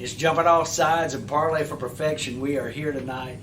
It's Jumpin Offsides and Parlay for Perfection. We are here tonight.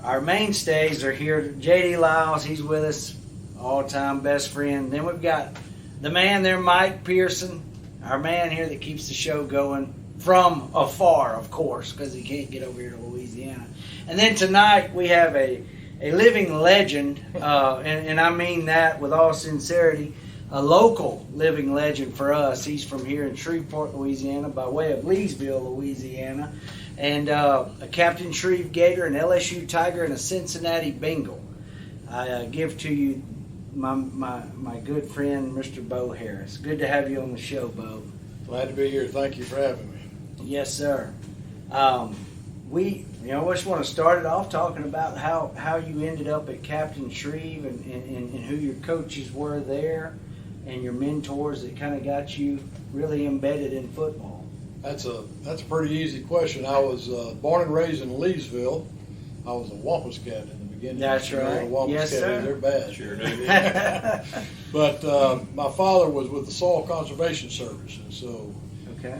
Our mainstays are here. J.D. Lyles, he's with us, all-time best friend. Then we've got the man there, Mike Pearson, our man here that keeps the show going from afar, of course, because he can't get over here to Louisiana. And then tonight we have a living legend, and I mean that with all sincerity, a local living legend for us. He's from here in Shreveport, Louisiana, by way of Leesville, Louisiana, and a Captain Shreve Gator, an LSU Tiger, and a Cincinnati Bengal. I give to you my good friend, Mr. Bo Harris. Good to have you on the show, Bo. Glad to be here. Thank you for having me. Yes, sir. We just want to start it off talking about how you ended up at Captain Shreve and who your coaches were there and your mentors that kind of got you really embedded in football. That's a pretty easy question. I was born and raised in Leesville. I was a Wampus cat in the beginning. That's right. Wampus Yes, cat, sir. they're bad. Sure do. But my father was with the Soil Conservation Service, and so Okay.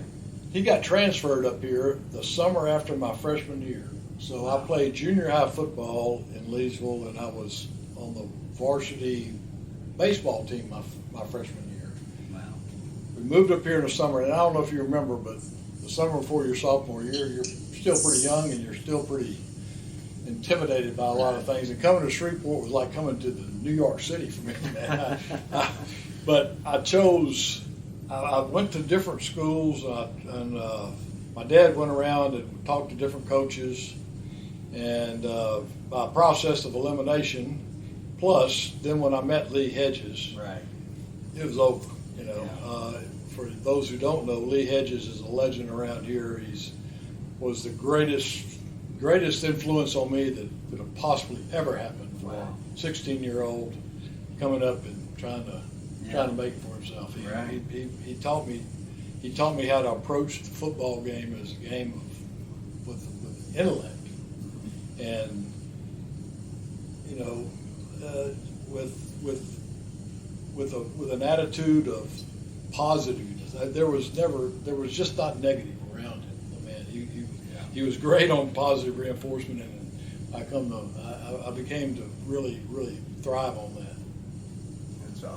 he got transferred up here the summer after my freshman year. So I played junior high football in Leesville, and I was on the varsity baseball team my freshman year. Wow. We moved up here in the summer, and I don't know if you remember, but the summer before your sophomore year, you're still pretty young and you're still pretty intimidated by a lot of things. And coming to Shreveport was like coming to the New York City for me, man. But I went to different schools, and my dad went around and talked to different coaches, and by a process of elimination, plus then when I met Lee Hedges, Right. it was over. For those who don't know, Lee Hedges is a legend around here. Was the greatest influence on me that could have possibly ever happened for Wow. a 16-year-old coming up and trying to make it for himself. Right. He taught me how to approach the football game as a game with intellect, and with an attitude of positiveness. There was just not negative around him. Man, he was great on positive reinforcement, and I became to really thrive on that.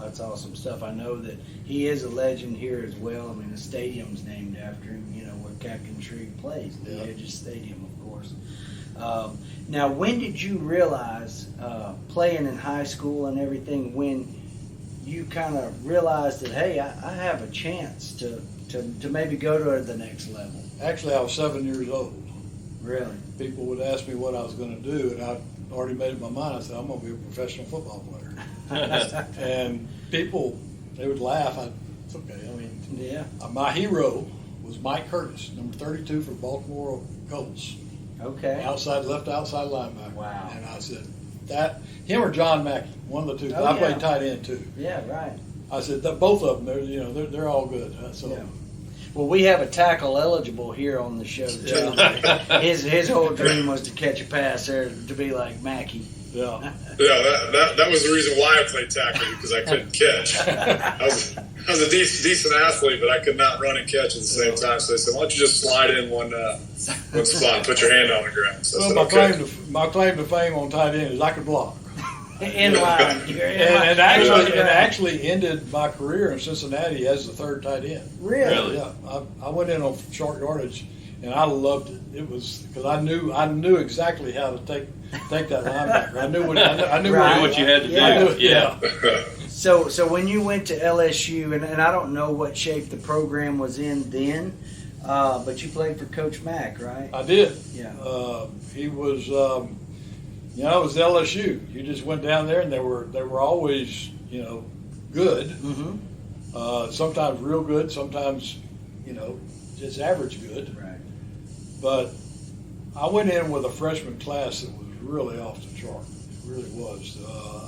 That's awesome stuff. I know that he is a legend here as well. I mean, the stadium's named after him, where Captain Shreve plays, the Yeah. Hedges Stadium, of course. Now, when did you realize, playing in high school and everything, when you kind of realized that, hey, I have a chance to maybe go to the next level? Actually, I was 7 years old. Really? People would ask me what I was going to do, and I'd already made up my mind. I said, I'm going to be a professional football player. And people, they would laugh. It's okay. I mean, Yeah. my hero was Mike Curtis, number 32 for Baltimore Colts. Okay. Left outside linebacker. Wow. And I said, him or John Mackey, one of the two. Oh, I yeah. played tight end too. Yeah, right. I said, both of them, they're all good. So. Yeah. Well, we have a tackle eligible here on the show too. His whole dream was to catch a pass there to be like Mackey. Yeah. Yeah, that was the reason why I played tackle, because I couldn't catch. I was a decent athlete, but I could not run and catch at the same time. So they said, why don't you just slide in one spot and put your hand on the ground? So Well, I said, my claim to fame on tight end is I could block. In line. And actually ended my career in Cincinnati as the third tight end. Really? Yeah. I went in on short yardage, and I loved it. It was because I knew exactly how to take that linebacker. I knew Right. what you had to Yeah. do. Yeah. So when you went to LSU, and I don't know what shape the program was in then, but you played for Coach Mack, right? I did. Yeah. He was, it was LSU. You just went down there, and they were always, good. Mm-hmm. Sometimes real good. Sometimes, just average good. Right. But I went in with a freshman class that was really off the chart. It really was.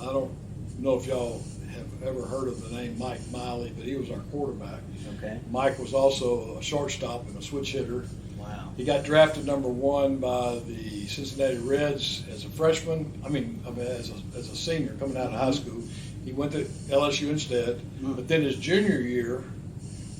I don't know if y'all have ever heard of the name Mike Miley, but he was our quarterback. Okay. Mike was also a shortstop and a switch hitter. Wow. He got drafted number 1 by the Cincinnati Reds as a freshman. As a senior coming out of high school. He went to LSU instead. But then his junior year,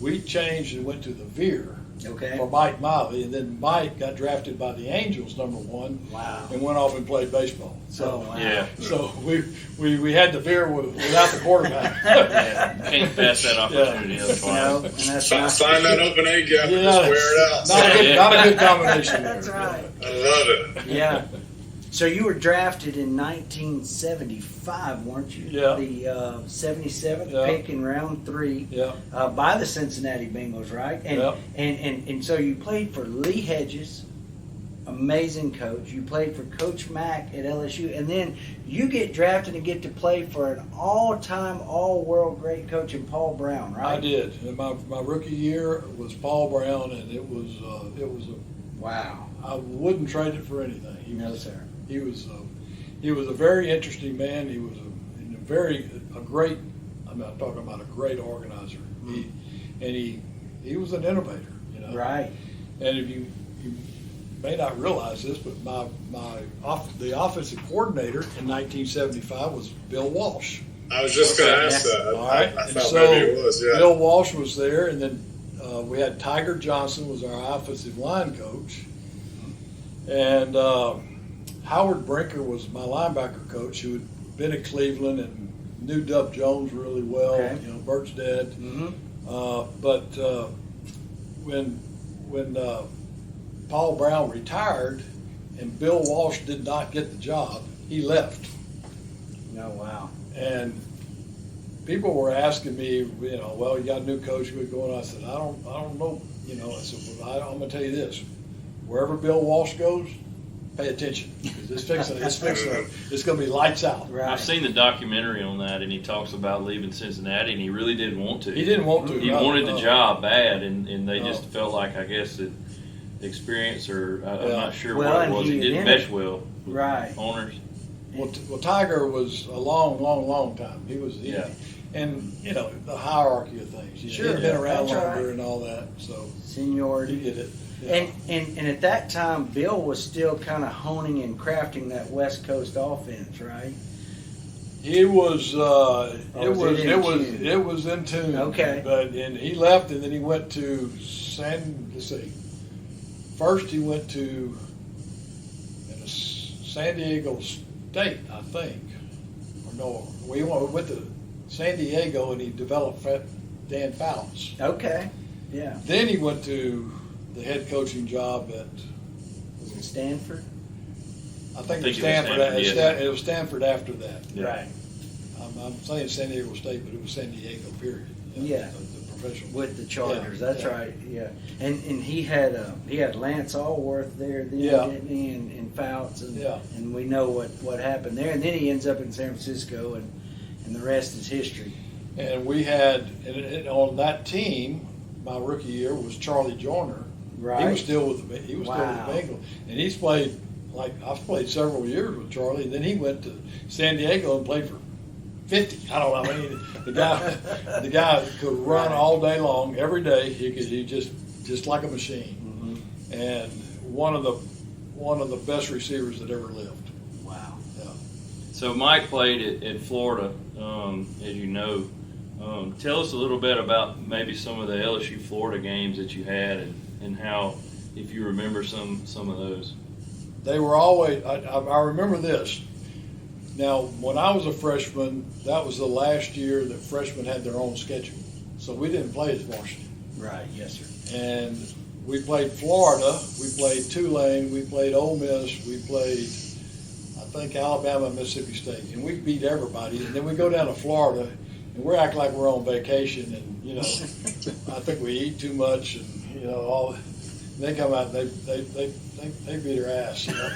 we changed and went to the Veer. Okay. for Mike Miley, and then Mike got drafted by the Angels, #1. Wow. And went off and played baseball. So wow. Yeah. So we had the beer without the quarterback. Yeah. Can't pass that opportunity. That's fine. No, and that's not Find that open A gap and just wear it out. Not a good combination. That's right. I love it. Yeah. So you were drafted in 1975, weren't you? Yeah. The 77th Yeah. pick in round 3 Yeah. by the Cincinnati Bengals, right? And, Yeah. and so you played for Lee Hedges, amazing coach. You played for Coach Mack at LSU, and then you get drafted and get to play for an all-time, all-world great coach in Paul Brown, right? I did. And my rookie year was Paul Brown, and it was Wow. I wouldn't trade it for anything. No, sir. He was a very interesting man. He was a great. I'm not talking about a great organizer. He was an innovator. You know. Right. And if you may not realize this, but the offensive coordinator in 1975 was Bill Walsh. I was just going to ask that. All right. I And thought so maybe it was, yeah. Bill Walsh was there, and then we had Tiger Johnson was our offensive line coach, and Howard Brinker was my linebacker coach, who had been at Cleveland and knew Dub Jones really well. Okay. You know, Bert's dead. Mm-hmm. But when Paul Brown retired and Bill Walsh did not get the job, he left. Oh, wow. And people were asking me, you know, well, you got a new coach, who's going on? I said, I don't know. You know, I said, well, I'm going to tell you this: wherever Bill Walsh goes, pay attention, because it's going to be lights out. Right. I've seen the documentary on that, and he talks about leaving Cincinnati, and he really didn't want to. He didn't want to. He wanted the job bad, and they No. just felt like, I guess, the experience, or I'm Yeah. not sure Well, what it and was. he It didn't ended- mesh well with Right. owners. Well, Tiger was a long time. He was, Yeah. and you know the hierarchy of things. Sure, He'd been around that's longer right. and all that, so he Seniority. did it. Yeah. And at that time, Bill was still kind of honing and crafting that West Coast offense, right? He was. was it in tune? It was in tune. Okay. And he left, and then he went to First, he went to San Diego State, I think. Or no, we went to San Diego, and he developed Dan Fouts. Okay. Yeah. Then he went to the head coaching job at, Was it Stanford? I think it it was was Stanford. Stanford, yeah. It was Stanford after that. Yeah. Right. I'm saying San Diego State, but it was San Diego, period. Yeah. The professional. With the Chargers. Yeah, That's yeah. right. Yeah. And he had Lance Allworth there then, Yeah. didn't he? And Fouts. And, Yeah. and we know what happened there. And then he ends up in San Francisco, and the rest is history. And we had, and on that team, my rookie year was Charlie Joyner. Right. He was still with the Wow. Bengals, and he's played I've played several years with Charlie. And then he went to San Diego and played for 50. I don't know. I mean, the guy could run Right. all day long, every day. He just like a machine, Mm-hmm. and one of the best receivers that ever lived. Wow. Yeah. So Mike played at Florida, as you know. Tell us a little bit about maybe some of the LSU Florida games that you had, and how, if you remember some of those. They were always. I remember this. Now, when I was a freshman, that was the last year that freshmen had their own schedule, so we didn't play as varsity. Right. Yes, sir. And we played Florida, we played Tulane, we played Ole Miss, we played, I think, Alabama, Mississippi State, and we beat everybody. And then we go down to Florida, and we're acting like we're on vacation, and you know, I think we eat too much, and you know, all. They come out, and they beat her ass, you know.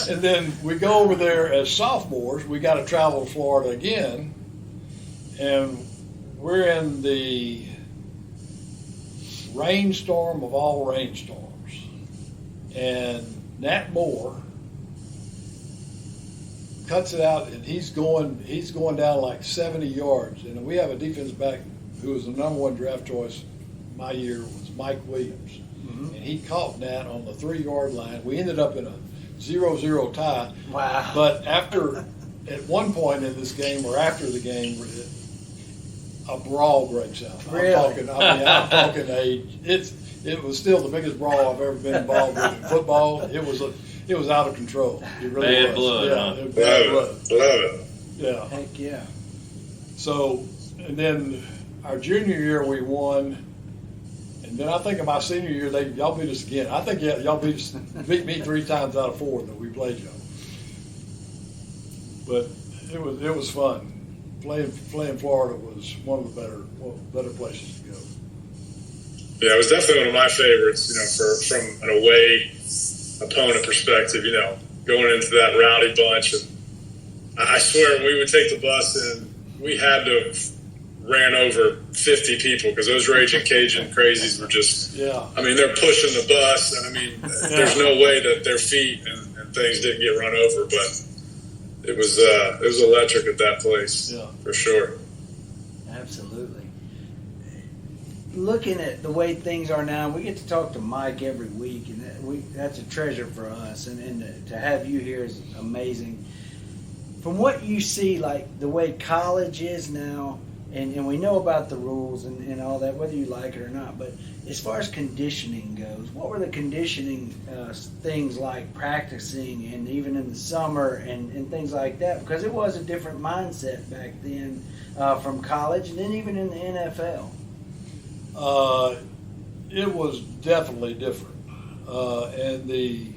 And then we go over there as sophomores. We got to travel to Florida again, and we're in the rainstorm of all rainstorms. And Nat Moore cuts it out, and he's going down like 70 yards. And we have a defensive back who was the #1 draft choice my year was Mike Williams. Mm-hmm. And he caught Nat on the 3-yard line. We ended up in a 0-0 tie. Wow. But at one point in this game, or after the game, a brawl breaks out. Really? I'm talking it was still the biggest brawl I've ever been involved with in football. It was out of control. It really Bad was. blood, Yeah, huh? it was bad blood. Love it. Yeah. Heck yeah. So, and then our junior year we won, and then I think in my senior year y'all beat us again. I think y'all beat me 3 times out of 4 that we played y'all. But it was fun. Playing Florida was one of the better places to go. Yeah, it was definitely one of my favorites. From an away opponent perspective, going into that rowdy bunch. And I swear, when we would take the bus in, we had to have ran over 50 people because those Raging Cajun crazies were just. Yeah. I mean, they're pushing the bus, and there's no way that their feet and things didn't get run over, but. It was electric at that place, for sure. Absolutely. Looking at the way things are now, we get to talk to Mike every week, and that's a treasure for us. And to have you here is amazing. From what you see, like the way college is now, and we know about the rules and all that, whether you like it or not, but as far as conditioning goes, what were the conditioning things like practicing and even in the summer and things like that? Because it was a different mindset back then from college and then even in the NFL. It was definitely different. And the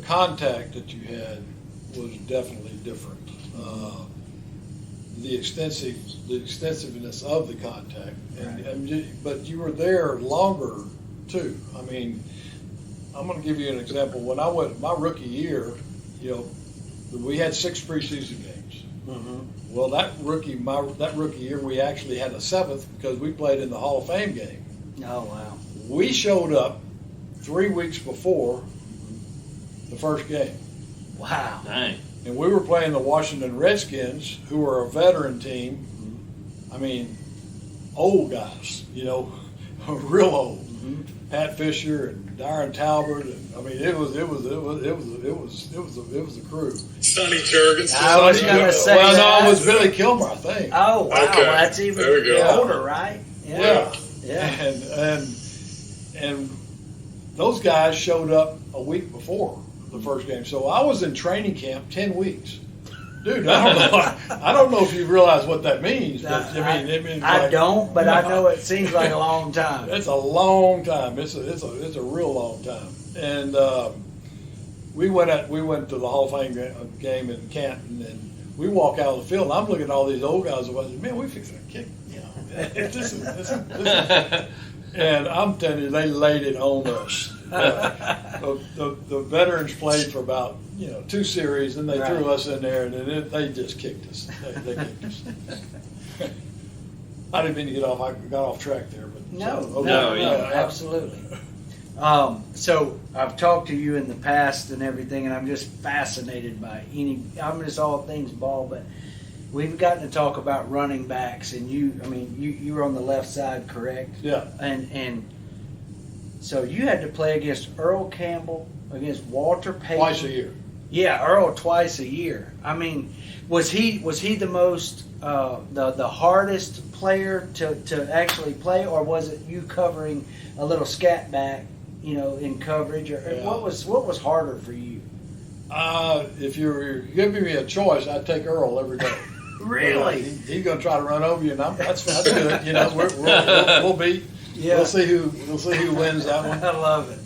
contact that you had was definitely different. The extensiveness of the contact, but you were there longer too. I mean, I'm going to give you an example. When I went my rookie year, we had 6 preseason games. Mm-hmm. Well, that rookie year, we actually had a 7th because we played in the Hall of Fame game. Oh wow! We showed up 3 weeks before the first game. Wow! Dang. And we were playing the Washington Redskins, who are a veteran team. I mean, old guys, real old. Mm-hmm. Pat Fisher and Darren Talbot, and I mean, it was a crew. Sonny Jurgens. I was going to say Well, that. no, it was Billy Kilmer, I think. Oh wow! Okay. Well, that's even There we go. older, right? Yeah. Yeah. And those guys showed up a week before the first game. So I was in training camp 10 weeks. Dude, I don't know if you realize what that means. But, it means I don't, but I know it seems like a long time. It's a long time. It's a real long time. And we went to the Hall of Fame game in Canton, and we walk out of the field, and I'm looking at all these old guys, and I said, man, we fixing to kick. This is and I'm telling you, they laid it on us. The veterans played for about 2 series, and they threw us in there, and then they just kicked us. They kicked us. I didn't mean to get off. I got off track there, but No, yeah. absolutely. So I've talked to you in the past and everything, and I'm just fascinated by I'm just all things ball, but we've gotten to talk about running backs, and you were on the left side, correct? Yeah. And so you had to play against Earl Campbell, against Walter Payton. Twice a year. Yeah, Earl twice a year. I mean, was he the most the hardest player to actually play, or was it you covering a little scat back, in coverage, or what was harder for you? If you were giving me a choice, I'd take Earl every day. Really? He's going to try to run over you, and that's good. We'll beat. Yeah. We'll see who wins that one. I love it.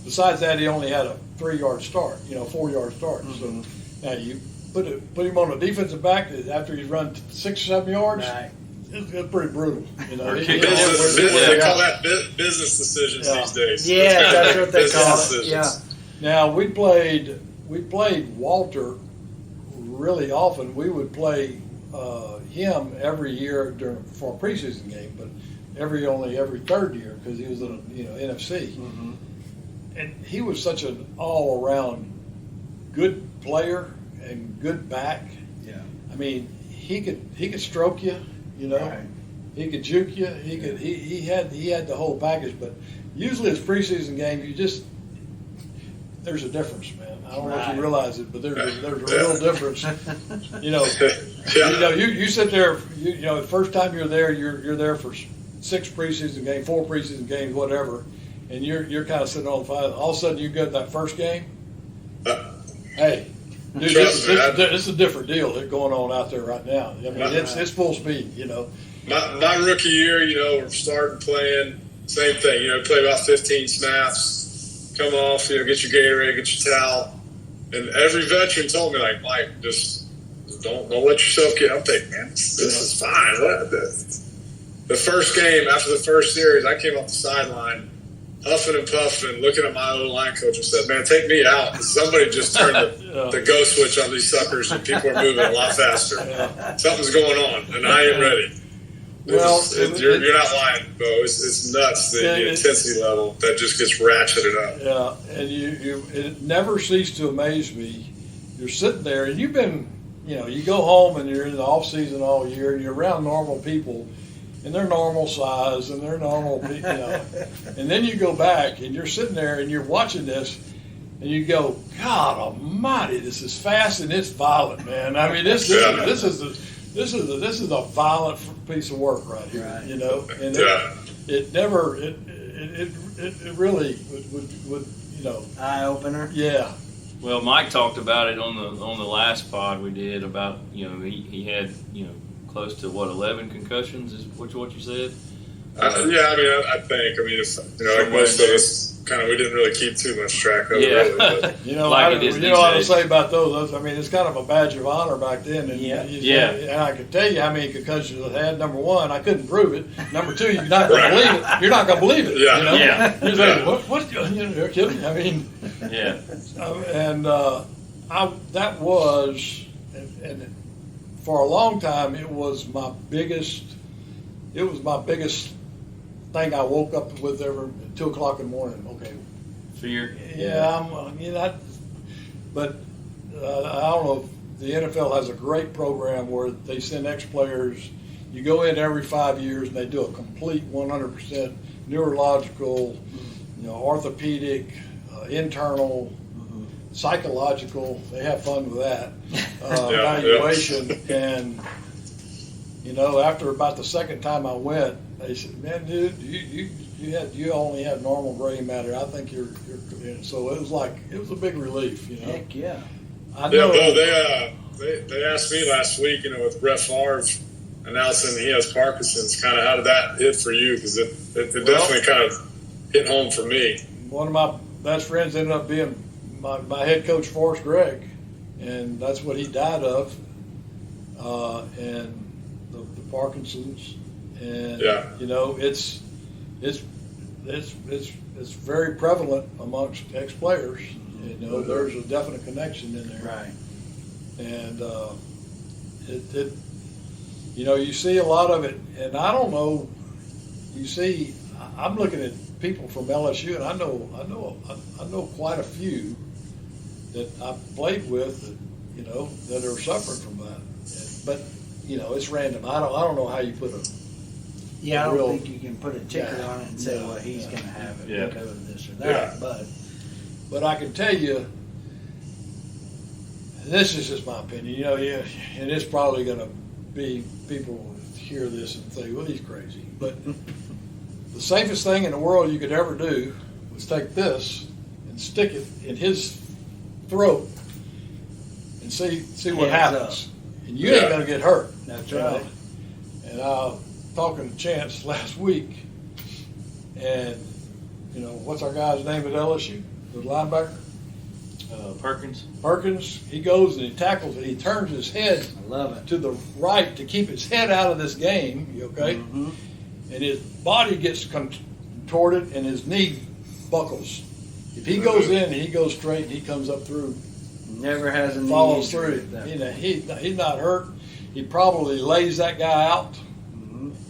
Besides that, he only had a 3-yard start, 4-yard start. Mm-hmm. So now you put him on a defensive back after he's run 6 or 7 yards. Right. It's pretty brutal. Or They call that business decisions these days. Yeah, that's what they call it. Decisions. Yeah. Now we played Walter really often. We would play him every year for a preseason game, but every 3rd year because he was in NFC. Mm-hmm. And he was such an all-around good player and good back. Yeah. I mean, he could stroke you, Right. He could juke you. He had the whole package. But usually, it's preseason game. there's a difference, man. I don't know if Right. you realize it, but there's a real difference. You know, Yeah. you sit there. You know, the first time you're there, you're there for 6 preseason games, 4 preseason games, whatever, and you're kind of sitting on the fire. All of a sudden, you go to that first game. Hey, dude, Trust me, this is a different deal that's going on out there right now. I mean, it's full speed. You know. My rookie year, you know, we're starting playing, same thing. You know, play about 15 snaps, come off, you know, get your Gatorade, get your towel. And every veteran told me, like, Mike, just don't let yourself get. I'm thinking, man, this is fine. The first game, after the first series, I came off the sideline, huffing and puffing, looking at my old line coach and said, man, take me out. Somebody just turned the go switch on these suckers and people are moving a lot faster. Something's going on, and I ain't ready. Well, you're not lying, Bo. It's nuts, the intensity level that just gets ratcheted up. Yeah, and it never ceased to amaze me. You're sitting there, and you've been, you know, you go home and you're in the off season all year, and you're around normal people, and they're normal size, and they're normal, you know. And then you go back, and you're sitting there, and you're watching this, and you go, God Almighty, this is fast and it's violent, man. I mean, this is a violent piece of work right here, Right. you know. And it really would, you know. Eye opener. Yeah. Well, Mike talked about it on the last pod we did about, you know, he had, you know, close to 11 concussions is what you said. Yeah, I mean, I think. I mean, it's, you know, like most of us, kind of, we didn't really keep too much track of it, really. But. You know, Like you know what I say about those. I mean, it's kind of a badge of honor back then. And and I can tell you how many concussions I had. Number one, I couldn't prove it. Number two, you're not going to believe it. You're not going to believe it. Yeah. You know? Yeah. You're like, what? You know, you're kidding. I mean, Yeah. That was, and for a long time, it was my biggest thing I woke up with every 2 o'clock in the morning. Okay. Fear. Yeah, but I don't know if the NFL has a great program where they send ex-players. You go in every 5 years and they do a complete 100% neurological, you know, orthopedic, internal, psychological. They have fun with that evaluation. And you know, after about the second time I went, they said, "Man, dude, you only have normal gray matter. I think you're." So it was a big relief, you know. Heck yeah. I know. Yeah, they asked me last week, you know, with Brett Favre announcing he has Parkinson's. Kind of how did that hit for you? Because it definitely kind of hit home for me. One of my best friends ended up being my head coach, Forrest Gregg, and that's what he died of, and the Parkinson's. And you know, it's very prevalent amongst ex-players. You know, there's a definite connection in there. Right. And it you know, you see a lot of it, and I don't know. You see, I'm looking at people from LSU, and I know quite a few that I've played with that, you know, that are suffering from that. But you know, it's random. I don't know how you put a Yeah, I real, don't think you can put a ticket on it and say, well, he's going to have it because of this or that. But I can tell you, this is just my opinion. You know, and it's probably going to be people hear this and think, well, he's crazy. But the safest thing in the world you could ever do was take this and stick it in his throat and see what happens. And you ain't going to get hurt. That's right. And talking to Chance last week, and you know, what's our guy's name at LSU? The linebacker? Perkins. He goes and he tackles it. He turns his head to the right to keep his head out of this game. Okay, and his body gets contorted and his knee buckles. If he goes in and he goes straight and he comes up through, never has a knee follows injury. through. You know, he's not hurt. He probably lays that guy out,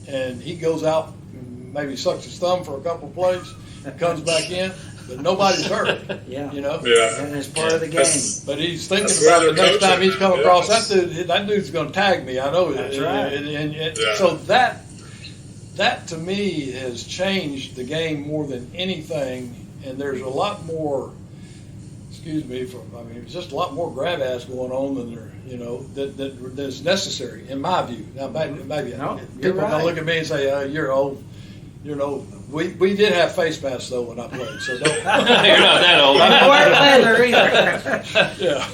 and he goes out, and maybe sucks his thumb for a couple of plays, comes back in, but nobody's hurt. You know. And it's part of the game. But he's thinking about the next time he's come across that dude. That dude's going to tag me. I know. That's right. And so that to me has changed the game more than anything. And there's a lot more excuse me, it's just a lot more grab ass going on than that's necessary in my view. Now, maybe No, people you're gonna right. look at me and say, "You're old." We did have face masks though when I played, so don't. You're not that old. You weren't leather either. Yeah.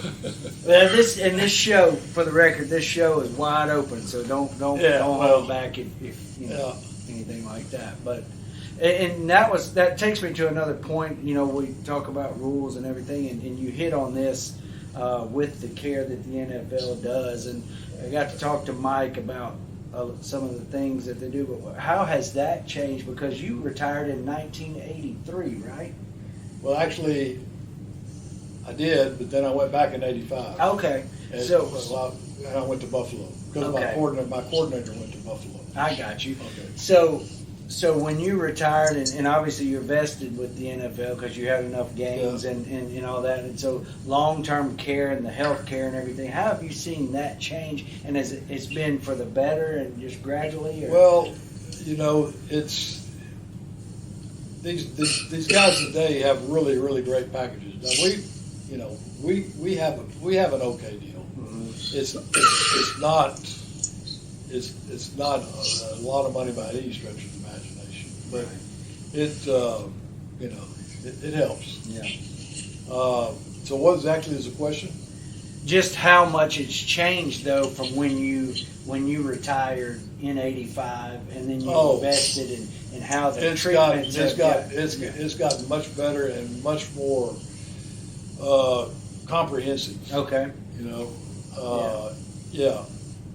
Well, this show, for the record, this show is wide open, so don't hold back if anything like that. But and that takes me to another point. We talk about rules and everything, and you hit on this with the care that the NFL does. And I got to talk to Mike about some of the things that they do. But how has that changed? Because you retired in 1983, right? Well, actually, I did, but then I went back in '85. Okay. And I went to Buffalo because Okay. my coordinator went to Buffalo. I got you. Okay. So when you retired, and obviously you're vested with the NFL because you had enough games and all that, and so long-term care and the health care and everything, how have you seen that change? And has it's been for the better and just gradually? Or? Well, it's these guys today have really, really great packages. Now we have an okay deal. Mm-hmm. It's not a lot of money by any stretch of the imagination, but it helps. Yeah. So what exactly is the question? Just how much it's changed though from when you retired in '85 and then you invested and how the treatment it's gotten much better and much more comprehensive. Okay. Yeah.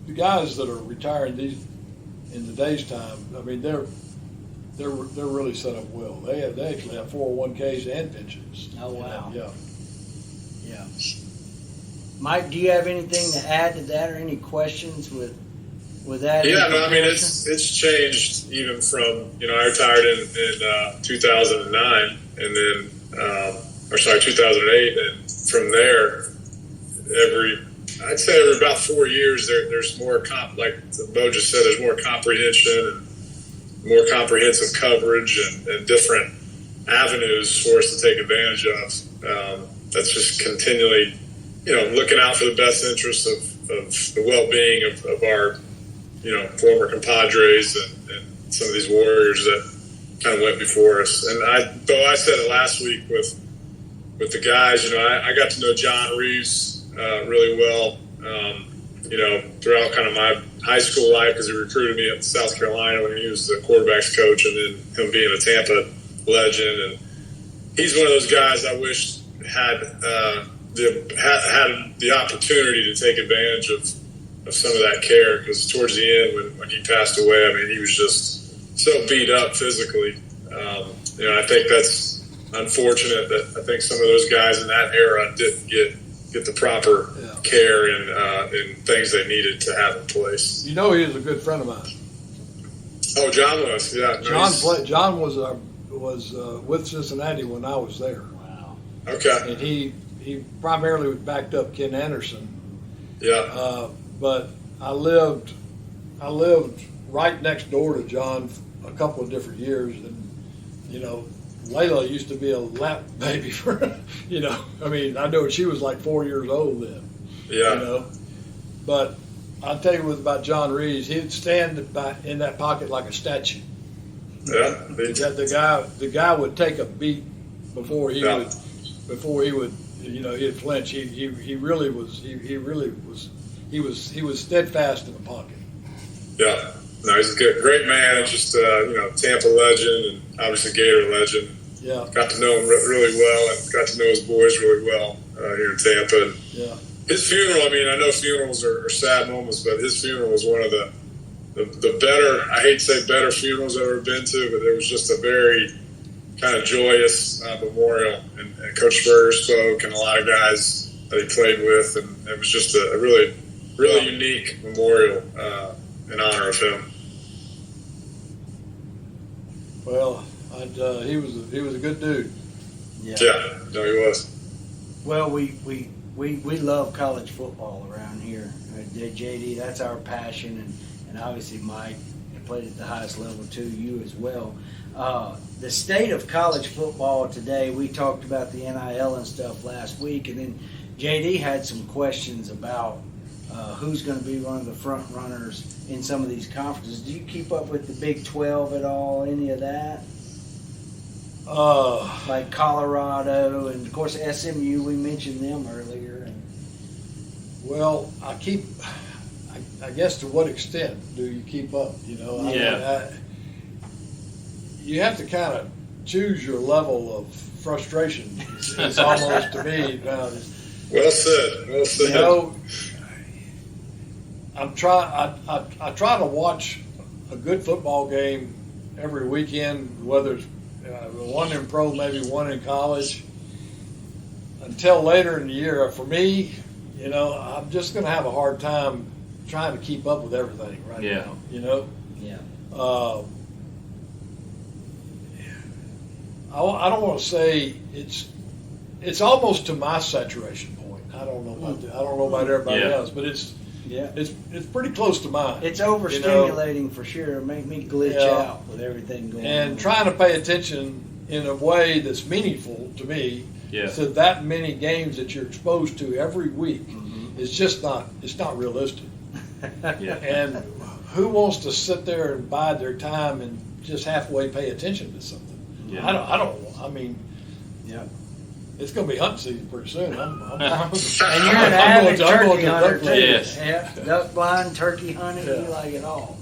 The guys that are retiring in today's time, they're really set up well. They actually have 401ks and pensions. Oh wow. Yeah. Yeah. Mike, do you have anything to add to that or any questions with that? Yeah, no, it's changed even from, I retired in 2009 and then, 2008. And from there, I'd say every about 4 years, there's more, like Bo just said, there's more comprehension and more comprehensive coverage and different avenues for us to take advantage of. That's just continually, looking out for the best interests of the well-being of our, former compadres and some of these warriors that kind of went before us. And I said it last week with the guys, I got to know John Reeves really well, throughout kind of my high school life because he recruited me at South Carolina when he was the quarterback's coach, and then him being a Tampa legend. And he's one of those guys I wish had the opportunity to take advantage of some of that care, because towards the end when he passed away, he was just so beat up physically. I think that's unfortunate that I think some of those guys in that era didn't get the proper care and things they needed to have in place. He was a good friend of mine. Oh, John was, yeah. John was with Cincinnati when I was there. Wow. Okay. And he primarily backed up Ken Anderson. Yeah. But I lived right next door to John a couple of different years, and Layla used to be a lap baby for I know she was like 4 years old then. Yeah. But I'll tell you what about John Reeves. He'd stand in that pocket like a statue. Yeah. The guy would take a beat before he would he'd flinch. He really was steadfast in the pocket. Yeah. No, he's a great man. And just Tampa legend and obviously Gator legend. Yeah. Got to know him really well and got to know his boys really well here in Tampa. And yeah. His funeral, I know funerals are sad moments, but his funeral was one of the better, I hate to say better funerals I've ever been to, but it was just a very kind of joyous memorial. And Coach Berger spoke and a lot of guys that he played with, and it was just a really, really unique memorial in honor of him. Well, he was a good dude. Yeah. Yeah, no, he was. Well, we love college football around here. JD, that's our passion, and obviously Mike played at the highest level too. You as well. The state of college football today. We talked about the NIL and stuff last week, and then JD had some questions about who's going to be one of the front runners in some of these conferences. Do you keep up with the Big 12 at all? Any of that? Like Colorado and of course SMU. We mentioned them earlier. Well, I guess to what extent do you keep up? You have to kind of choose your level of frustration. It's almost to me. Well said. Well said. You know, I try to watch a good football game every weekend, whether it's one in pro, maybe one in college. Until later in the year, for me, I'm just going to have a hard time trying to keep up with everything right now. Yeah. I don't want to say it's almost to my saturation point. I don't know about everybody else, but it's pretty close to mine. It's overstimulating for sure. Make me glitch out with everything going on. And trying to pay attention in a way that's meaningful to me to that many games that you're exposed to every week is just not realistic. And who wants to sit there and bide their time and just halfway pay attention to something? It's going to be hunting season pretty soon. And you're an avid turkey hunter too. Yes. Yeah, duck blind, turkey hunting, you like it all.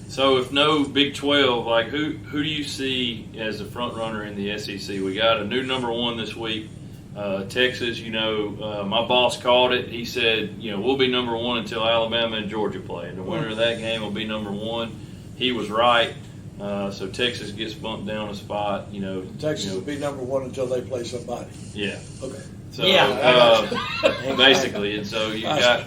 So if no Big 12, like who do you see as the front runner in the SEC? We got a new number one this week, Texas. My boss called it. He said, we'll be number one until Alabama and Georgia play. And the winner of that game will be number one. He was right. So Texas gets bumped down a spot. Texas will be number one until they play somebody. Yeah. Okay. So basically, and so you got.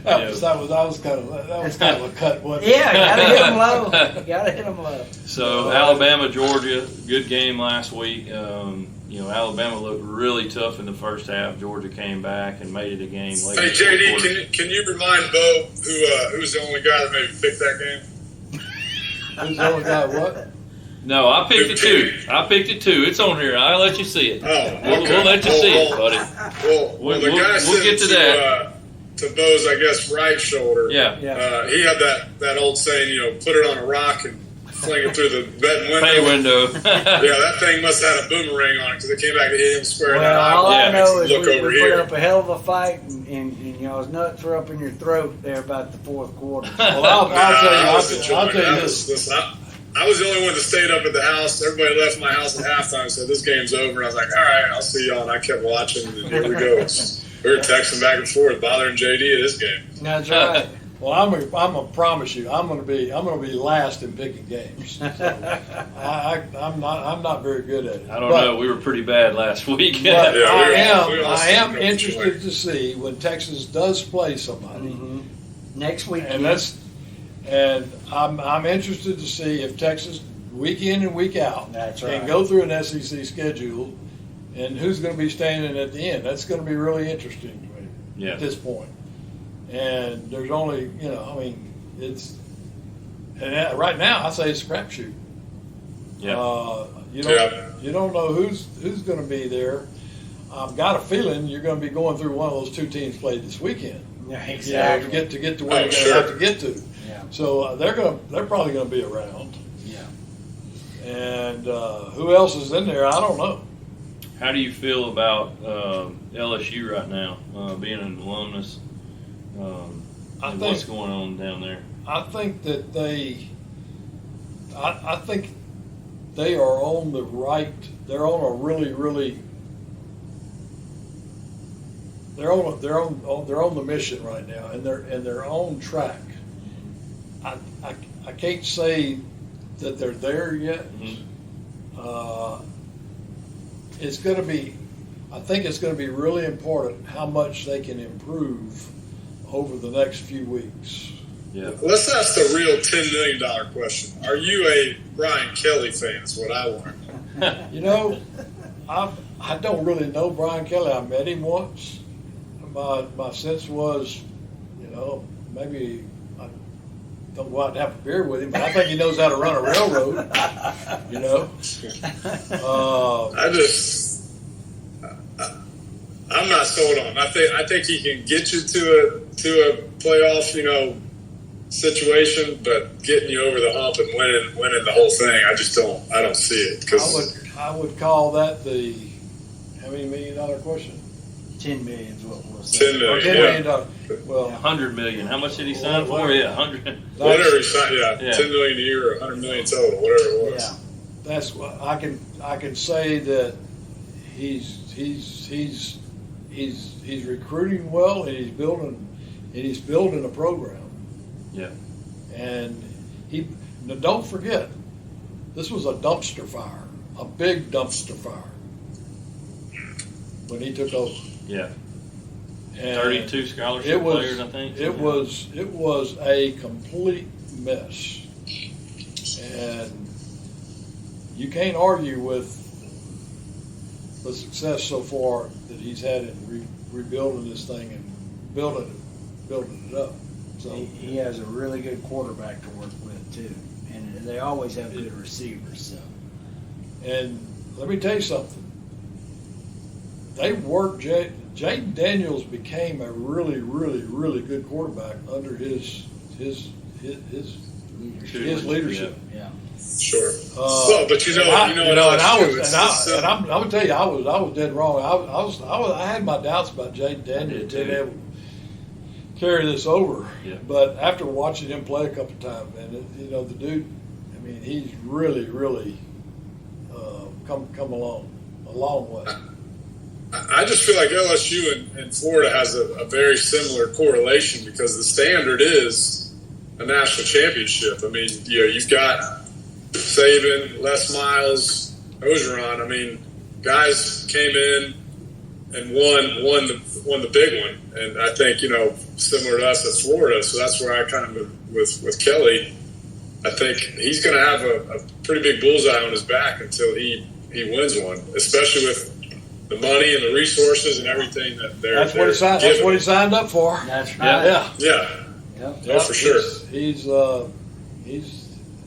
That was kind of a cut, wasn't it? Yeah, gotta hit them low. Gotta hit them low. So Alabama, Georgia, good game last week. Alabama looked really tough in the first half. Georgia came back and made it a game late. Hey JD, can you remind Bo who's the only guy that maybe picked that game? Who's the only guy? What? No, I picked it too. It's on here. I'll let you see it. Oh, okay. We'll let you see it, buddy. Well, the guy we'll get to that. To Bo's, I guess, right shoulder. Yeah. He had that old saying, put it on a rock and fling it through the bed window. Pay window. Yeah, that thing must have had a boomerang on it because it came back to hit him square in the eye. All I know is look we over put here. up a hell of a fight, and his nuts were up in your throat there about the fourth quarter. Well, I'll tell you this. Listen, I was the only one that stayed up at the house. Everybody left my house at halftime, so this game's over. And I was like, all right, I'll see y'all. And I kept watching, and here we go. We were texting back and forth, bothering JD at this game. That's right. Well, I'm gonna promise you, I'm gonna be last in picking games. So I'm not very good at it. I don't know. We were pretty bad last week. But Yeah, I am interested to see when Texas does play somebody Next week. And I'm interested to see if Texas, week in and week out, can go through an SEC schedule, and who's going to be standing at the end. That's going to be really interesting to me at this point. And there's only, it's, and right now I say it's a crapshoot. Yeah. You don't know who's going to be there. I've got a feeling you're going to be going through one of those two teams played this weekend. Yeah, exactly. To get to where you're going to have to get to. Yeah. So they're probably going to be around. Yeah. And who else is in there? I don't know. How do you feel about LSU right now, being an alumnus? What's going on down there? I think that I think they are on the right. They're on a really. They're on the mission right now, and they're on track. I can't say that they're there yet. It's going to be. I think it's going to be really important how much they can improve over the next few weeks. Yeah. Let's ask the real $10 million question. Are you a Brian Kelly fan? Is what I want. I don't really know Brian Kelly. I met him once. My sense was, maybe don't go out and have a beer with him, but I think he knows how to run a railroad. You know, I'm not sold on. I think he can get you to a playoff, situation, but getting you over the hump and winning the whole thing, I don't see it. Cause I would call that the how many $1 million question? 10 million is what we'll say. $10 million. $10 million. Well, $100 million. How much did he sign for? Yeah, 100. Whatever he signed, Yeah. $10 million a year or $100 million total, whatever it was. Yeah. that's what I can say that he's recruiting well, and he's building a program. Yeah. And now don't forget, this was a dumpster fire, a big dumpster fire when he took over. Yeah. And 32 scholarship players, I think. It was a complete mess, and you can't argue with the success so far that he's had in rebuilding this thing and building it up. So He has a really good quarterback to work with too, and they always have good receivers. So and let me tell you something. They worked. Jaden Daniels became a really, really, really good quarterback under his leadership. yeah. Sure. Well, but I'm gonna tell you, I was dead wrong. I had my doubts about Jaden Daniels being able to carry this over. Yeah. But after watching him play a couple times, man, the dude, I mean, he's really, really come a long way. I just feel like LSU and Florida has a very similar correlation because the standard is a national championship. I mean, you've got Saban, Les Miles, Ogeron. I mean, guys came in and won the big one, and I think similar to us at Florida. So that's where I kind of with Kelly. I think he's going to have a pretty big bullseye on his back until he wins one, especially with the money and the resources and everything that That's what he signed up for. That's right. Yeah. Yep. For sure. He's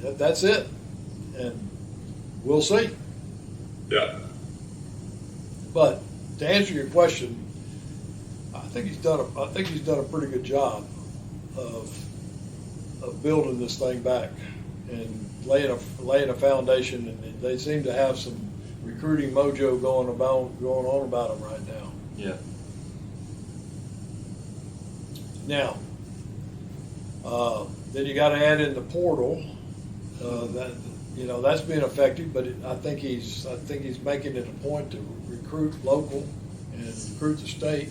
that's it, and we'll see. Yeah. But to answer your question, I think he's done a pretty good job of building this thing back and laying a foundation, and they seem to have some recruiting mojo going on about them right now. Yeah. Now, then you got to add in the portal. That's been effective, but I think he's making it a point to recruit local and recruit the state,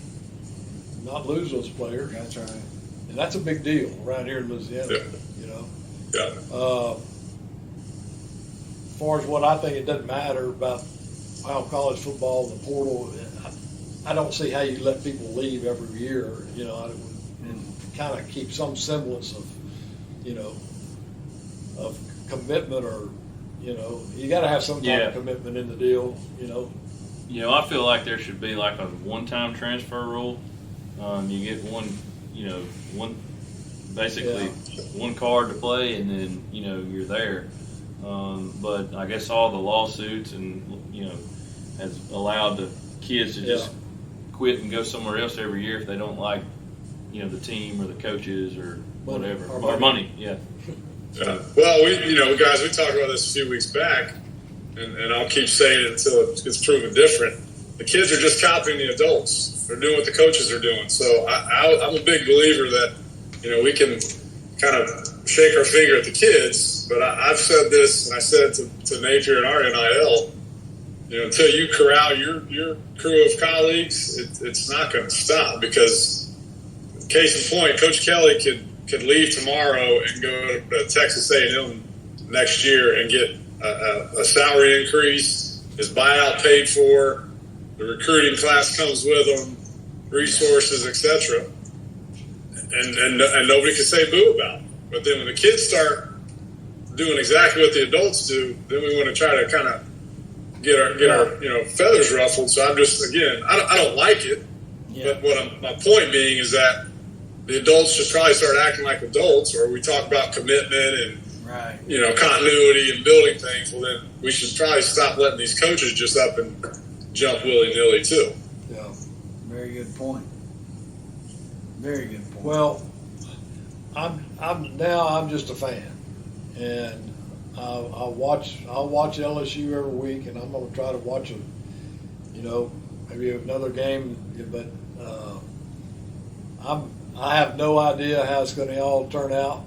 not lose those players. That's right. And that's a big deal around here in Louisiana. Yeah. As far as what I think, it doesn't matter about how college football, the portal. I don't see how you let people leave every year. And kind of keep some semblance of, of commitment, or you got to have some kind of commitment in the deal. I feel like there should be like a one-time transfer rule. You get one card to play, and then you're there. But I guess all the lawsuits and has allowed the kids to just quit and go somewhere else every year if they don't like the team or the coaches or whatever or money. Yeah. Well, guys, we talked about this a few weeks back, and I'll keep saying it until it gets proven different. The kids are just copying the adults. They're doing what the coaches are doing. So I'm a big believer that we can kind of shake our finger at the kids, but I've said this, and I said it to Napier and our NIL, until you corral your crew of colleagues, it's not going to stop, because case in point, Coach Kelly could leave tomorrow and go to Texas A&M next year and get a salary increase, his buyout paid for, the recruiting class comes with him, resources, etc., and nobody can say boo about it. But then when the kids start doing exactly what the adults do, then we want to try to kind of get our feathers ruffled. So I'm just, again, I don't like it. Yeah. But my point being is that the adults should probably start acting like adults, or we talk about commitment and Right. continuity and building things. Well, then we should probably stop letting these coaches just up and jump willy-nilly too. Yeah. Very good point. Very good point. Well, I'm just a fan, and I'll watch LSU every week, and I'm going to try to watch them. Maybe another game, but I have no idea how it's going to all turn out.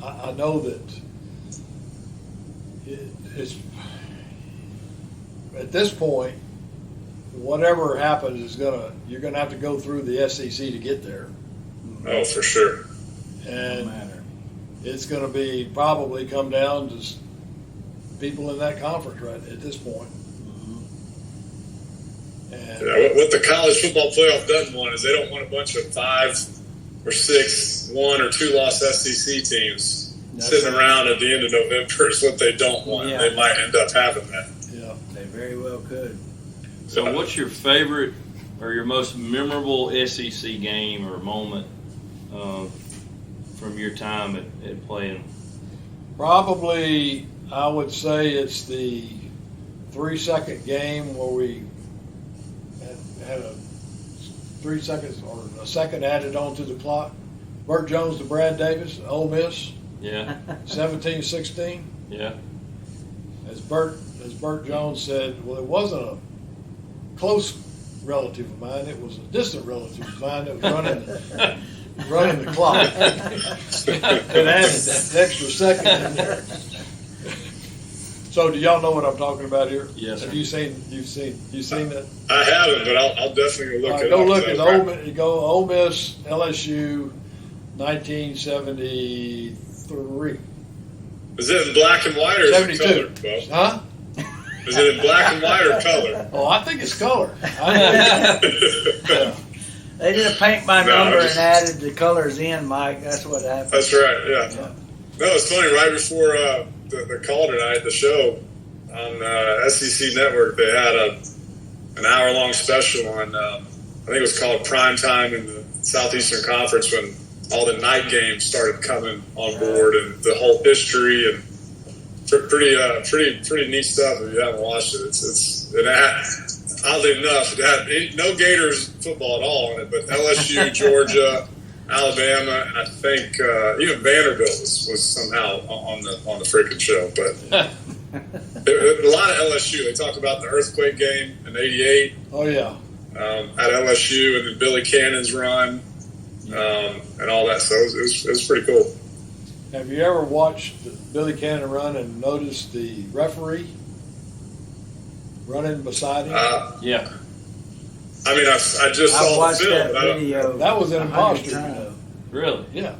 I know that it's at this point, whatever happens you're gonna have to go through the SEC to get there. Oh, for sure. And No matter. it's going to be probably come down to people in that conference right at this point. And Yeah, what the college football playoff doesn't want is they don't want a bunch of 5 or 6, 1 or 2 loss SEC teams sitting around at the end of November is what they don't want. Yeah. They might end up having that. yeah, They very well could. So, what's your favorite or your most memorable SEC game or moment from your time at playing? probably I would say it's the 3-second game where we had a 3 seconds or a second added on to the clock. Burt Jones to Brad Davis, Ole Miss, Yeah, 17-16. yeah. As Burt Jones said, well, it wasn't a close relative of mine; it was a distant relative of mine that was running the clock. It added that extra second in there. So, do y'all know what I'm talking about here? Yes, sir. Have you seen that? I haven't, but I'll definitely look it Go up. look at Ole Miss LSU 1973. Is it in black and white or is it 72. color, Bo? Huh? Is it in black and white or color? Oh, I think it's color. They did a paint by No, number just- and added the colors in, Mike. That's what happened. That's right, yeah. Yeah. No, it's funny. Right before the call tonight, the show on SEC Network, they had an hour-long special on, I think it was called Prime Time in the Southeastern Conference, when all the night games started coming on board and the whole history and pretty neat stuff. If you haven't watched it, it had, oddly enough, it had no Gators football at all on it, but LSU, Georgia, Alabama, and I think even Vanderbilt was somehow on the freaking show. But a lot of LSU. They talked about the earthquake game in '88 Oh yeah. at LSU, and then Billy Cannon's run and all that. So it was pretty cool. Have you ever watched Billy Cannon run and noticed the referee running beside him? Yeah. I mean, I just I saw the watched film. that but I don't- video. That was an 100 imposter, you times. know. Really? Yeah.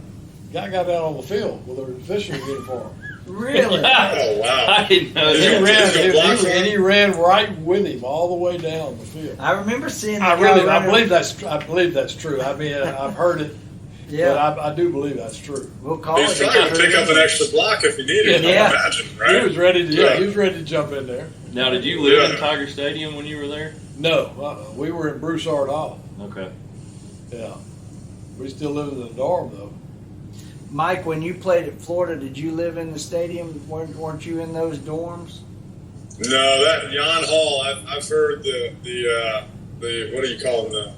Guy got down on the field with a official uniform. Really? Oh wow! I didn't know Is He he that. ran- gonna block for him? and he ran right with him all the way down the field. I remember seeing the I guy believe running- that's true. I mean, I've heard it, Yeah, but I do believe that's true. we'll call He's it. trying to pick up an extra block if he needed. Yeah. I imagine, right? He was ready to, Yeah. he was ready to jump in there. Now, did you live Yeah. in Tiger Stadium when you were there? No, we were in Broussard Hall. Okay. Yeah, we still live in the dorm though. Mike, when you played at Florida, did you live in the stadium? Weren't you in those dorms? No, that Jan Hall. I've heard the what do you call them,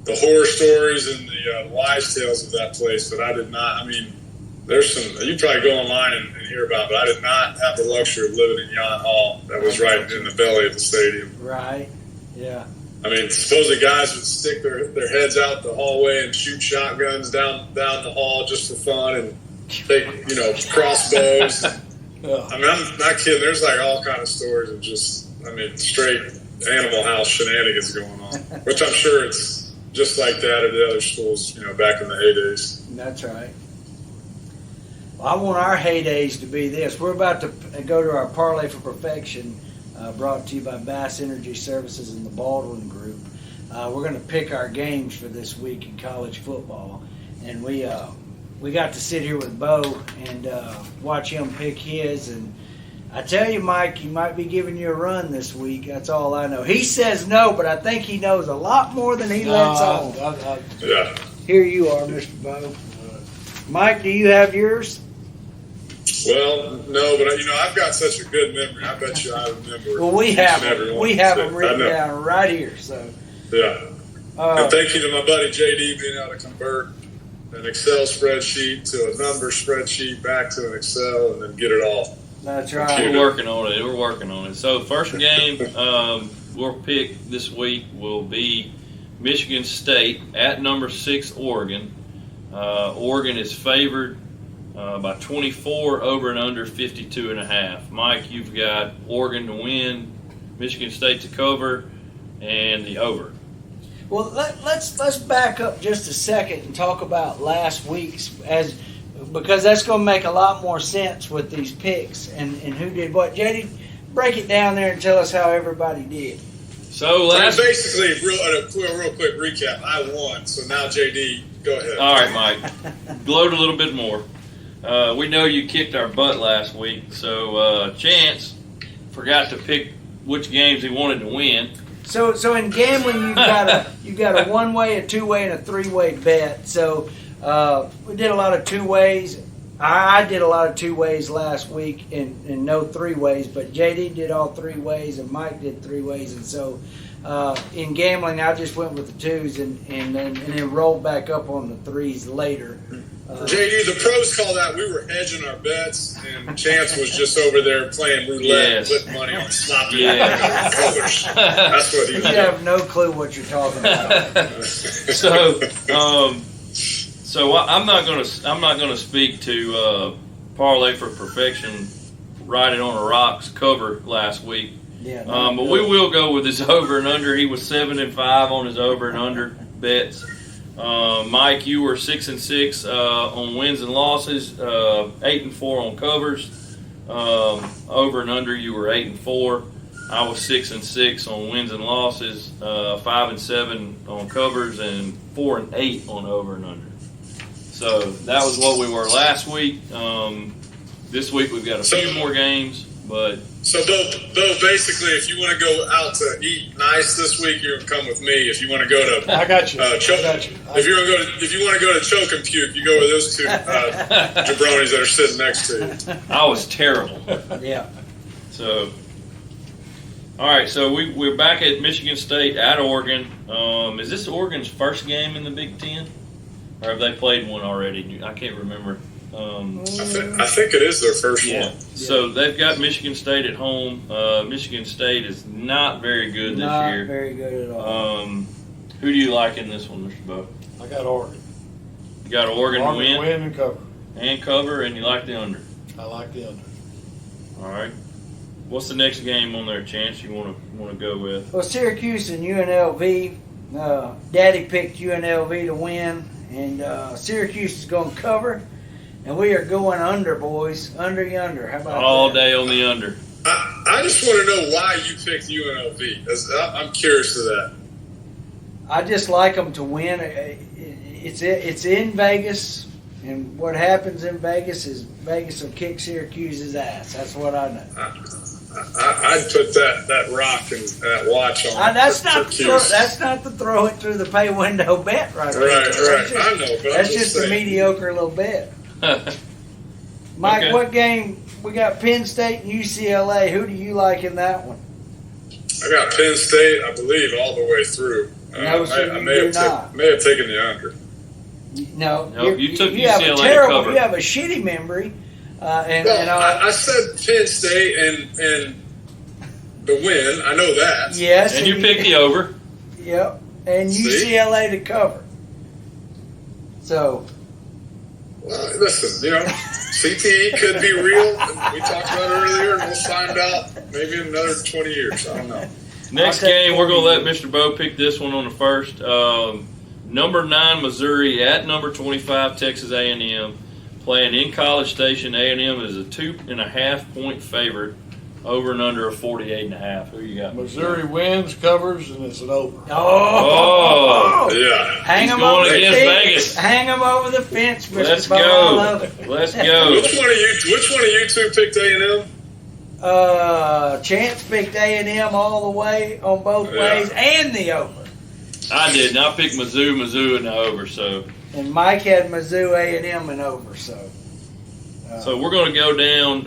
the horror stories and the wives' tales of that place, but I did not. I mean, there's some you probably go online and hear about, but I did not have the luxury of living in Jan Hall. That was right in the belly of the stadium. Right. Yeah. I mean, supposedly guys would stick their heads out the hallway and shoot shotguns down the hall just for fun and take crossbows. Yeah. I mean, I'm not kidding. There's like all kind of stories of just, straight Animal House shenanigans going on, which I'm sure it's just like that at the other schools, back in the heydays. That's right. Well, I want our heydays to be this. We're about to go to our Parlay for Perfection, brought to you by Bass Energy Services and the Baldwin Group. We're going to pick our games for this week in college football, and we got to sit here with Bo and watch him pick his. And I tell you, Mike, he might be giving you a run this week. That's all I know. He says no, but I think he knows a lot more than he lets on. Yeah. Here you are, Mr. Bo. Mike, do you have yours? Well, no, but I've got such a good memory. I bet you I remember. Well, we each have and every them. one. We have So, them written I know. down right here. So, Yeah. And thank you to my buddy JD being able to convert an Excel spreadsheet to a number spreadsheet back to an Excel and then get it all. that's right. We're working on it. We're working on it. So the first game we'll pick this week will be Michigan State at number 6 Oregon. Oregon is favored by 24 over and under 52.5. Mike, you've got Oregon to win, Michigan State to cover, and the over. Well, let's back up just a second and talk about last week's because that's going to make a lot more sense with these picks and who did what. JD, break it down there and tell us how everybody did. So Basically, real quick recap. I won, so now JD, go ahead. all right, Mike, gloat a little bit more. We know you kicked our butt last week, so Chance forgot to pick which games he wanted to win. So in gambling, you've got a one-way, a two-way, and a three-way bet. So we did a lot of two-ways. I did a lot of two-ways last week and no three-ways, but JD did all three ways and Mike did three ways. And so in gambling, I just went with the twos and then rolled back up on the threes later. JD, the pros call that we were hedging our bets, and Chance was just over there playing roulette and putting money on sloppy colors. That's what he was You doing. have no clue what you're talking about. So I'm not gonna speak to Parlay for Perfection, Riding on a Rocks cover last week. Yeah, But we will go with his over and under. He was 7-5 on his over and under bets. Mike, you were 6-6 on wins and losses, 8-4 on covers. Over and under, you were 8-4. I was 6-6 on wins and losses, 5-7 on covers, and 4-8 on over and under. So that was what we were last week. This week we've got a few more games, but. So, Bill, basically, if you want to go out to eat nice this week, you're gonna come with me. If you want to go to, I got you. I Choke, got you. if you want to go to Choke and Puke, you go with those two jabronis that are sitting next to you. I was terrible. Yeah. So, all right. So we're back at Michigan State at Oregon. Is this Oregon's first game in the Big Ten, or have they played one already? I can't remember. I think it is their first one. So they've got Michigan State at home. Michigan State is not very good this Not year. very good at all. Who do you like in this one, Mr. Bo? I got Oregon. You got Oregon to win Win and cover. and cover, and you like the under. I like the under. All right. What's the next game on there, Chance? You want to go with? Well, Syracuse and UNLV. Daddy picked UNLV to win, and Syracuse is going to cover. And we are going under, boys. Under yonder. How about All that? day on the under. I just want to know why you picked UNLV. I'm curious to that. I just like them to win. It's in Vegas, and what happens in Vegas is Vegas will kick Syracuse's ass. That's what I know. I'd put that rock and that watch on. That's not the throw it through the pay window bet right there. Right. That's just, I know, but that's I'm just a saying. mediocre little bet. Mike, Okay. what game? We got Penn State and UCLA. Who do you like in that one? I got Penn State, I believe, all the way through. No, sir, I you may do have not. may have taken the under. No, Nope, you took you have UCLA a to terrible. cover. You have a shitty memory, and I said Penn State and the win. I know that. yes, And you picked the over. Yep, and See? UCLA to cover. So Well, listen, CTE could be real. We talked about it earlier, and we'll find out maybe in another 20 years. I don't know. Next I'll take game, we're going to let 40. Mr. Bo pick this one on the first. Number 9 Missouri at number 25 Texas A&M, playing in College Station. A&M is a 2.5 point favorite, over and under a 48.5. Who you got? Missouri wins, covers, and it's an over. Oh. Yeah. hang He's them going over the against fence. Vegas. Hang them over the fence, Mr. Let's Bo. I go. love it. Let's go. Which one of you two picked A&M? Chance picked A&M all the way on both Yeah. ways and the over. I didn't. I picked Mizzou in the over. So Mike had Mizzou A&M and over. So we're going to go down.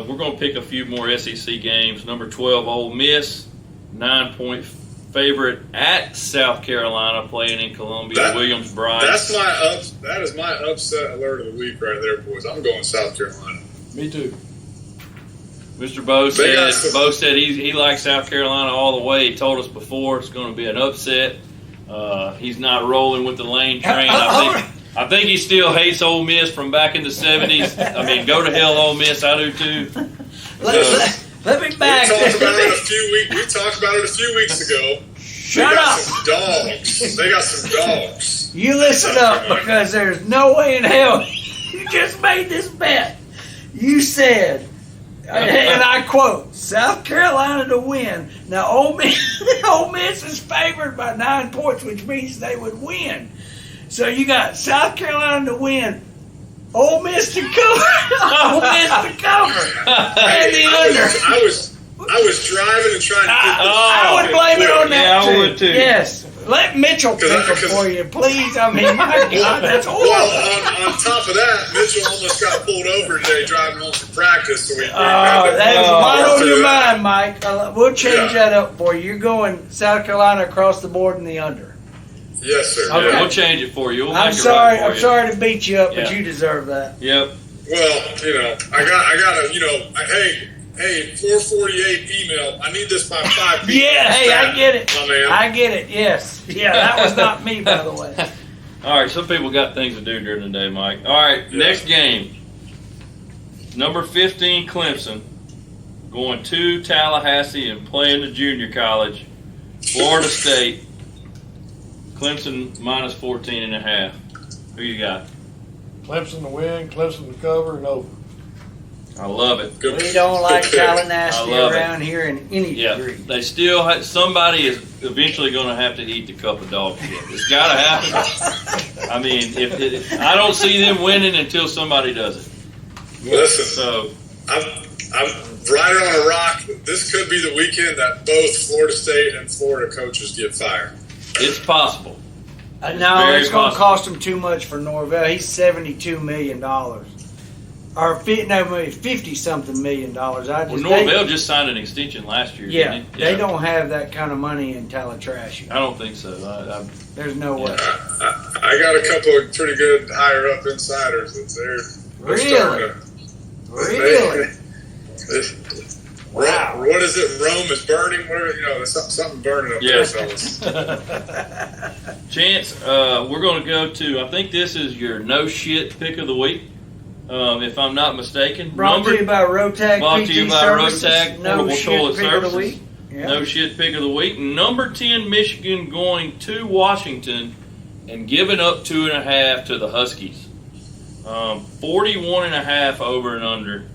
We're going to pick a few more SEC games. Number 12, Ole Miss, 9-point favorite at South Carolina, playing in Columbia. Williams-Brice. That is my upset alert of the week right there, boys. I'm going South Carolina. Me too. Mr. Bo said he likes South Carolina all the way. He told us before it's going to be an upset. He's not rolling with the Lane train. I think he still hates Ole Miss from back in the 70s. I mean, go to hell, Ole Miss. I do too. Let me back. We talked about it a few weeks ago. Shut up. Some dogs. They got some dogs. You listen up, because there's no way in hell you just made this bet. You said, and I quote, South Carolina to win. Now, Ole Miss is favored by 9 points, which means they would win. So you got South Carolina to win, Ole Miss to cover, and the under. I was driving and trying to. I would blame it on that too. I would too. Yes. Let Mitchell pick them for you, please. I mean, my God, that's horrible. Well, on top of that, Mitchell almost got pulled over today driving home from practice. So that is right on your mind, Mike. We'll change that up for you. You're going South Carolina across the board in the under. Yes, sir. Okay. Yeah, we'll change it for you. I'm sorry to beat you up, but you deserve that. Yep. Well, I got hey, 448 email. I need this by 5 p.m. Yeah, hey, I get it. My man. I get it, yes. Yeah, that was not me, by the way. All right, some people got things to do during the day, Mike. All right, next game. Number 15, Clemson, going to Tallahassee and playing the junior college. Florida State, Clemson minus 14.5. Who you got? Clemson to win, Clemson to cover, and over. I love it. We don't like Tallahassee around here in any degree. They still somebody is eventually going to have to eat the cup of dog shit. It's got to happen. I mean, I don't see them winning until somebody does it. Listen, So I'm riding on a rock. This could be the weekend that both Florida State and Florida coaches get fired. it's possible. No, it's going to cost him too much for Norvell. He's $72 million. Or 50-something million dollars. Norvell just signed an extension last year, didn't he? They don't have that kind of money in Tallahassee. I don't think so. There's no way. I got a couple of pretty good higher-up insiders that's there. Really? Wow. What is it? Rome is burning? There's something burning up there, fellas. Chance, we're going to go to, I think this is your no-shit pick of the week. If I'm not mistaken. Brought to you by Rotag Portable Toilet Services. Yeah. No shit pick of the week. Number 10, Michigan going to Washington and giving up 2.5 to the Huskies. 41.5 over and under.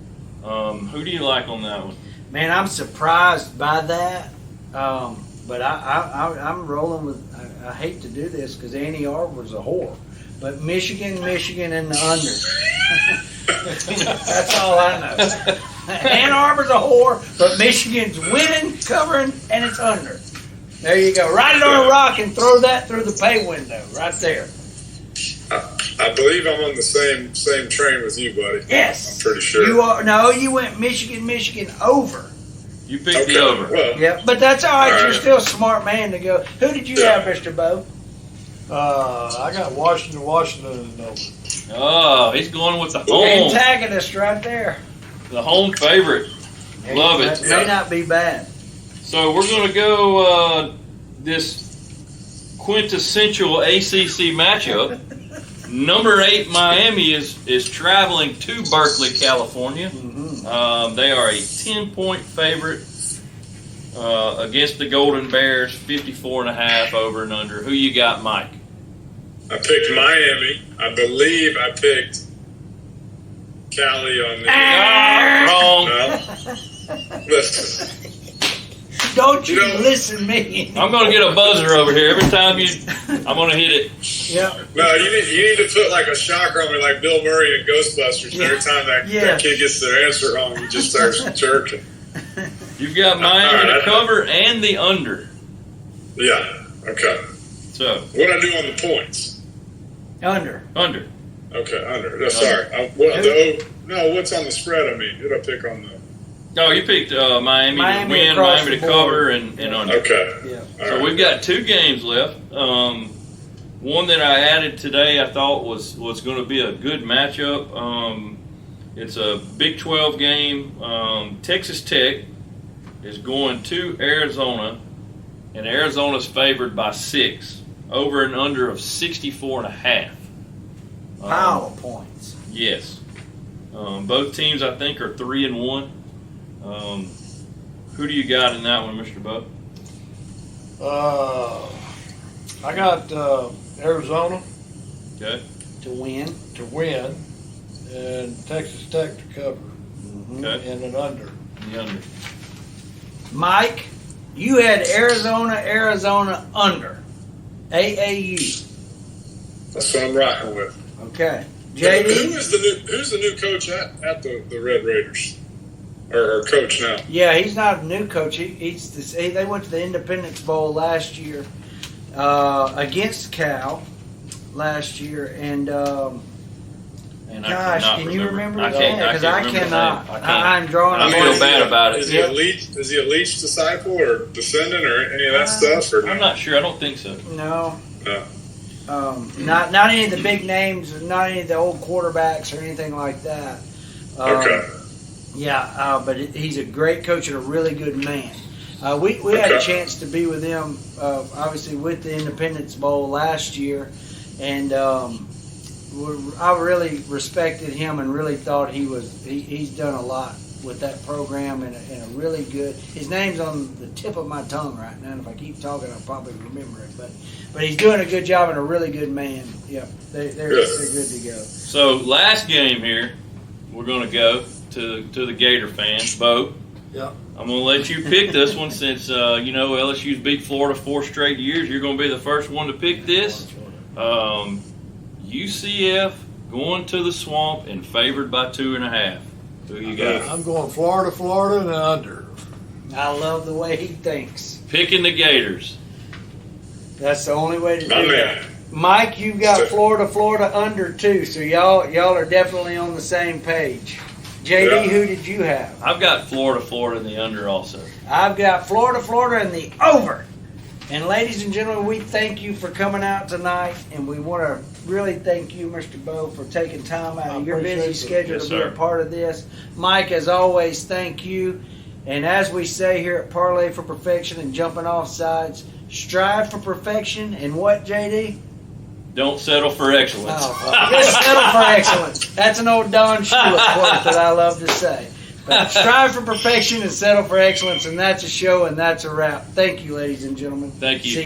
Who do you like on that one? Man, I'm surprised by that. But I'm rolling with, I hate to do this because Annie Arbor's a whore. But Michigan in the under. That's all I know. Ann Arbor's a whore, but Michigan's winning, covering, and it's under. There you go. Ride it on a rock and throw that through the pay window right there. I believe I'm on the same train with you, buddy. Yes. I'm pretty sure. You are. No, you went Michigan over. You picked the over. Well, yeah, but that's all right. You're still a smart man to go. Who did you have, Mr. Bo? I got Washington and over. Oh, he's going with the home. Antagonist right there. The home favorite. Love it. That may not be bad. So we're going to go this quintessential ACC matchup. Number 8, Miami is traveling to Berkeley, California. Mm-hmm. They are a 10-point favorite against the Golden Bears, 54.5 over and under. Who you got, Mike? I picked Miami. I believe I picked Cali on the Wrong. No. Listen. Don't you listen to me. I'm going to get a buzzer over here. Every time I'm going to hit it. Yep. No, you need to put like a shocker on me like Bill Murray in Ghostbusters. Yeah. Every time that kid gets their answer wrong, he just starts jerking. You've got Miami to cover and the under. Yeah, okay. So What I do on the points? Under. under. Okay, under. Sorry. What's on the spread? I mean, who did I pick on the? Oh, you picked Miami to Miami win, across Miami the to board. cover, and under. Okay. Yeah. All So right. we've got 2 games left. One that I added today, I thought was going to be a good matchup. It's a Big 12 game. Texas Tech is going to Arizona, and Arizona's favored by 6. Over and under of 64.5. Pile of points. Yes. Both teams, I think, are 3-1. Who do you got in that one, Mr. Bo? I got Arizona Okay. To win. to win and Texas Tech to cover Okay. and an under. The under. Mike, you had Arizona under. AAU. That's what I'm rocking with. Okay. Who JD? is who's the new coach at the Red Raiders? Or coach now? Yeah, he's not a new coach. They went to the Independence Bowl last year against Cal last year. And And I gosh, cannot can you remember I that? can't, Because I remember the cannot. name. I can't. I'm drawing I a feel blank. bad about it. Is he a Leach disciple or descendant or any of that stuff? Or I'm no? not sure. I don't think so. No. No. Not any of the big names, not any of the old quarterbacks or anything like that. Okay. Yeah, but he's a great coach and a really good man. We had a Okay. chance to be with him, obviously with the Independence Bowl last year, and I really respected him and really thought he's done a lot with that program and a really good. His name's on the tip of my tongue right now, and if I keep talking, I'll probably remember it. But he's doing a good job and a really good man. Yeah, they're good to go. So last game here, we're going to go to the Gator fans. Bo, Yeah. I'm going to let you pick this one since LSU's beat Florida 4 straight years. You're going to be the first one to pick this. UCF going to the Swamp and favored by 2.5. Who you got? I'm going Florida and under. I love the way he thinks. Picking the Gators. That's the only way to do My it. man. Mike, you've got Florida under too, so y'all are definitely on the same page. JD, Yeah. who did you have? I've got Florida in the under also. I've got Florida in the over. And ladies and gentlemen, we thank you for coming out tonight, and we want to really thank you, Mr. Bo, for taking time out of your busy appreciate it. schedule Yes, to be sir. a part of this. Mike, as always, thank you. And as we say here at Parlay for Perfection and Jumpin Offsides, strive for perfection and what, JD? Don't settle for excellence. Oh, just settle for excellence. That's an old Don Shula quote that I love to say. But strive for perfection and settle for excellence, and that's a show, and that's a wrap. Thank you, ladies and gentlemen. Thank you. See-